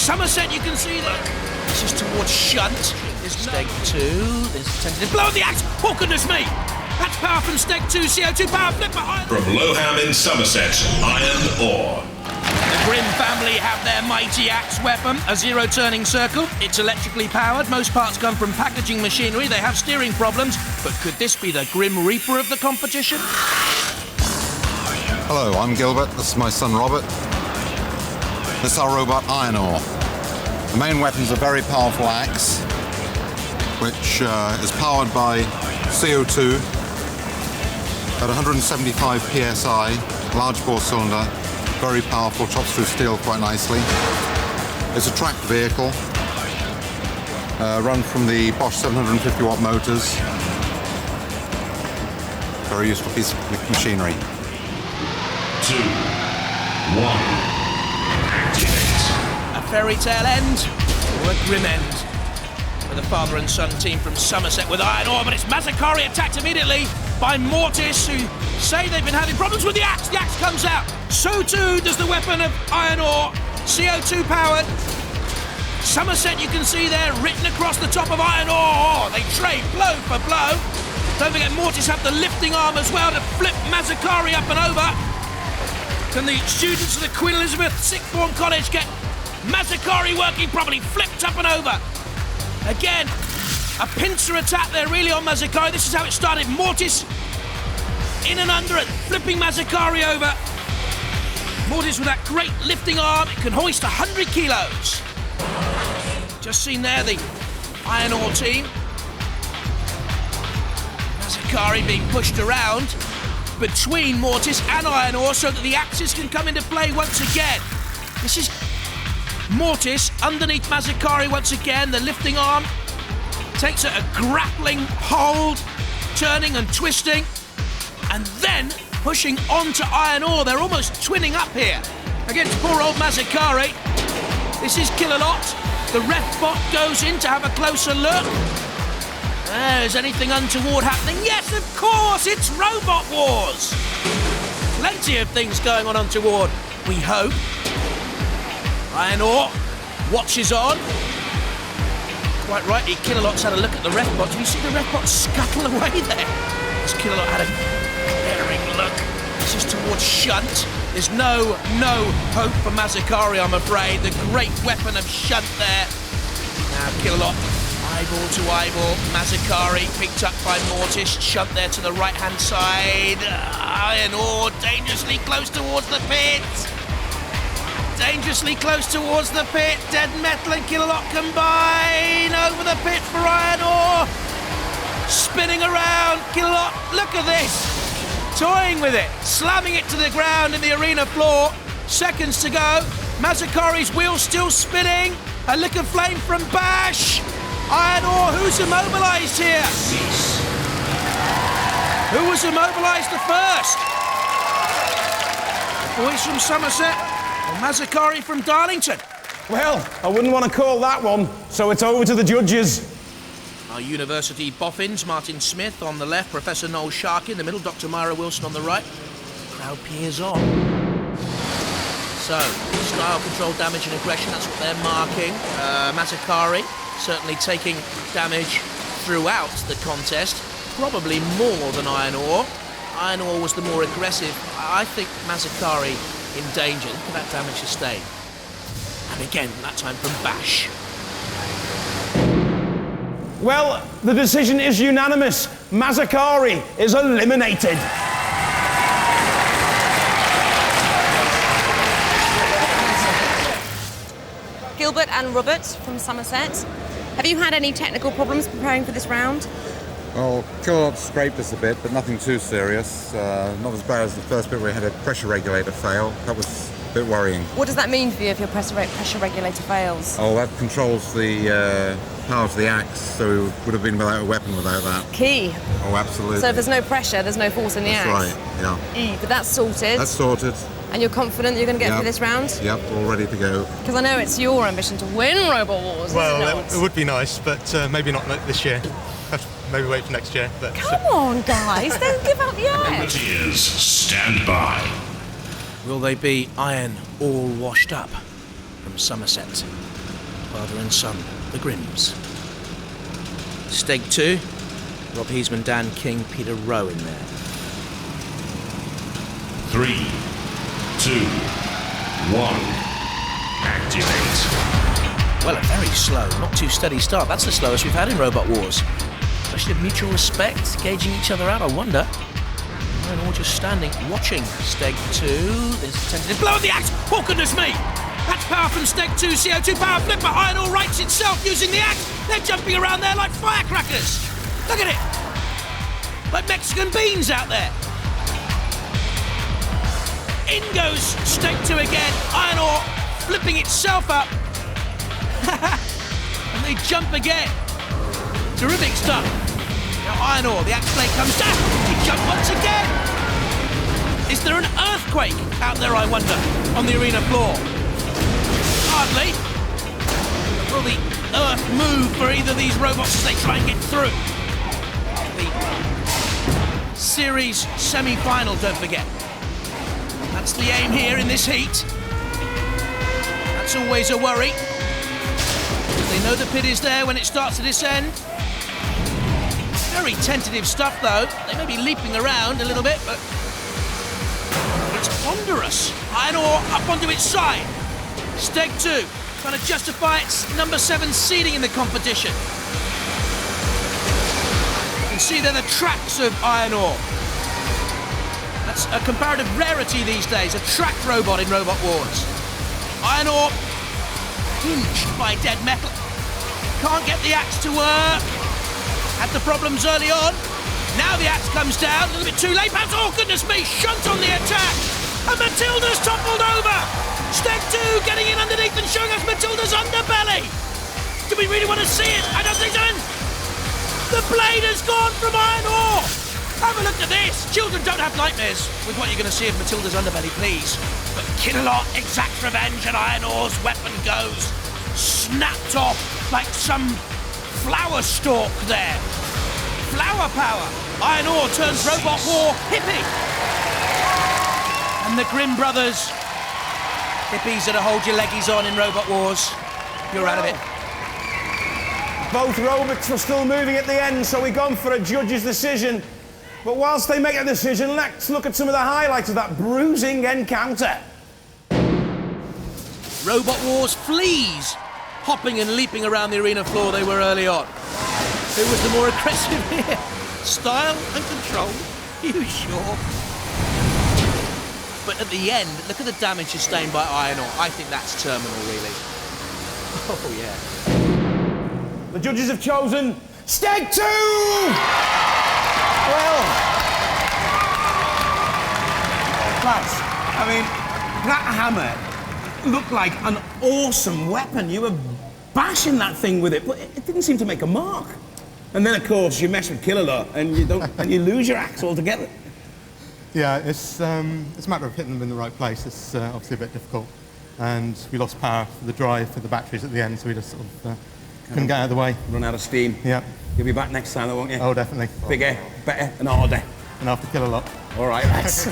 Somerset, you can see there. This is towards Shunt. There's Steg 2. There's tentative blow of the axe. Oh, goodness me. That's power from Steg 2. CO2 power flipper. From Lowham in Somerset, iron ore. The Grimm family have their mighty axe weapon, a zero-turning circle. It's electrically powered. Most parts come from packaging machinery. They have steering problems. But could this be the Grim Reaper of the competition? Hello, I'm Gilbert. This is my son Robert. This is our robot iron ore. The main weapon's a very powerful axe, which is powered by CO2 at 175 psi, large bore cylinder, very powerful, chops through steel quite nicely. It's a tracked vehicle, run from the Bosch 750 watt motors. Very useful piece of machinery. 2, 1, activate. A fairy tale end or a grim end for the father and son team from Somerset with iron ore, but it's Masakari attacked immediately by Mortis, who say they've been having problems with the axe. The axe comes out. So too does the weapon of iron ore, CO2 powered. Somerset, you can see there, written across the top of iron ore. They trade blow for blow. Don't forget Mortis have the lifting arm as well to flip Masakari up and over. Can the students of the Queen Elizabeth Sixth Form College get Masakari working properly, flipped up and over? Again, a pincer attack there really on Masakari. This is how it started. Mortis in and under it, flipping Masakari over. Mortis with that great lifting arm. It can hoist 100 kilos. Just seen there the iron ore team. Masakari being pushed around between Mortis and iron ore so that the axes can come into play once again. This is Mortis underneath Masakari once again. The lifting arm takes a grappling hold, turning and twisting, and then pushing onto iron ore. They're almost twinning up here against poor old Masakari. This is Killalot. The ref bot goes in to have a closer look. Is anything untoward happening? Yes, of course, it's Robot Wars. Plenty of things going on untoward, we hope. Iron ore watches on. Quite rightly, Killalot's had a look at the ref bot. Do you see the ref bot scuttle away there? As Killalot had a glaring look. This is towards Shunt. There's no hope for Masakari, I'm afraid. The great weapon of Shunt there. Now Killalot, eyeball to eyeball. Masakari picked up by Mortis. Shunt there to the right-hand side. Iron ore dangerously close towards the pit. Dangerously close towards the pit. Dead Metal and Killalot combine over the pit for iron ore. Spinning around. Killalot, look at this. Toying with it. Slamming it to the ground in the arena floor. Seconds to go. Masakari's wheel still spinning. A lick of flame from Bash. Iron ore, who's immobilised here? Who was immobilised the first? The boys from Somerset or Masakari from Darlington? Well, I wouldn't want to call that one, so it's over to the judges. Our university boffins, Martin Smith on the left, Professor Noel Sharkey in the middle, Dr. Myra Wilson on the right. Crowd peers on. So, style, control, damage and aggression, that's what they're marking. Masakari certainly taking damage throughout the contest, probably more than iron ore. Iron ore was the more aggressive. I think Masakari in danger. Look at that damage sustained. And again, that time from Bash. Well, the decision is unanimous. Masakari is eliminated. Gilbert and Robert from Somerset. Have you had any technical problems preparing for this round? Well, Killalot scraped us a bit, but nothing too serious. Not as bad as the first bit where we had a pressure regulator fail. That was a bit worrying. What does that mean for you if your pressure regulator fails? Oh, that controls the power to the axe, so we would have been without a weapon without that. Key. Oh, absolutely. So if there's no pressure, there's no force in the axe? That's right, yeah. But that's sorted. That's sorted. And you're confident that you're going to get through this round? Yep, all ready to go. Because I know it's your ambition to win Robot Wars, well, isn't it? It would be nice, but maybe not this year. Have to maybe wait for next year. But, Come on, guys, don't give up the axe. Volunteers, stand by. Will they be iron all washed up? from Somerset. Father and son, the Grimms. Steg 2, Rob Heasman, Dan King, Peter Rowe in there. 3, 2, 1. Activate. Well, a very slow, not too steady start. That's the slowest we've had in Robot Wars. Question of mutual respect, gauging each other out, I wonder. And all just standing, watching. Steg 2, there's a tentative blow of the axe. Oh, goodness me! That's power from Steg 2, CO2 power flipper. Iron Ore rights itself using the axe. They're jumping around there like firecrackers. Look at it! Like Mexican beans out there. In goes Steg 2 again. Iron Ore flipping itself up. And they jump again. Terrific stuff. Now Iron Ore, the axe blade comes down. He jumped once again. Is there an earthquake out there, I wonder, on the arena floor? Hardly. Will the earth move for either of these robots as they try and get through? The series semi-final, don't forget. That's the aim here in this heat. That's always a worry. They know the pit is there when it starts to descend. Very tentative stuff, though. They may be leaping around a little bit, but it's ponderous. Iron Ore up onto its side. Steg 2 trying to justify its number 7 seeding in the competition. You can see there the tracks of Iron Ore. That's a comparative rarity these days, a tracked robot in Robot Wars. Iron Ore hinged by dead metal. Can't get the axe to work. Had the problems early on. Now the axe comes down, a little bit too late. Perhaps, oh goodness me, Shunt on the attack. And Matilda's toppled over. Steg 2 getting in underneath and showing us Matilda's underbelly. Do we really want to see it? I don't think so. The blade has gone from Iron Ore. Have a look at this. Children, don't have nightmares with what you're going to see of Matilda's underbelly, please. But Killalot exacts revenge and Iron Ore's weapon goes snapped off like some flower stalk there. Flower power. Iron Ore turns Robot War hippie. And the Grimm brothers, hippies that hold your leggies on in Robot Wars, you're out of it. Both robots were still moving at the end, so we've gone for a judge's decision. But whilst they make a decision, let's look at some of the highlights of that bruising encounter. Robot Wars fleas, hopping and leaping around the arena floor they were early on. Who was the more aggressive here? Style and control? You sure? But at the end, look at the damage sustained by Iron Ore. I think that's terminal, really. Oh, yeah. The judges have chosen Steg 2! Well, lads, I mean, that hammer looked like an awesome weapon. You were bashing that thing with it, but it didn't seem to make a mark. And then, of course, you mess with Killalot and you lose your axe altogether. Yeah, it's a matter of hitting them in the right place. It's obviously a bit difficult. And we lost power for the drive for the batteries at the end, so we just sort of couldn't get out of the way. Run out of steam. Yeah. You'll be back next time, though, won't you? Oh, definitely. Bigger, better, and harder. And after Killalot. All right, lads.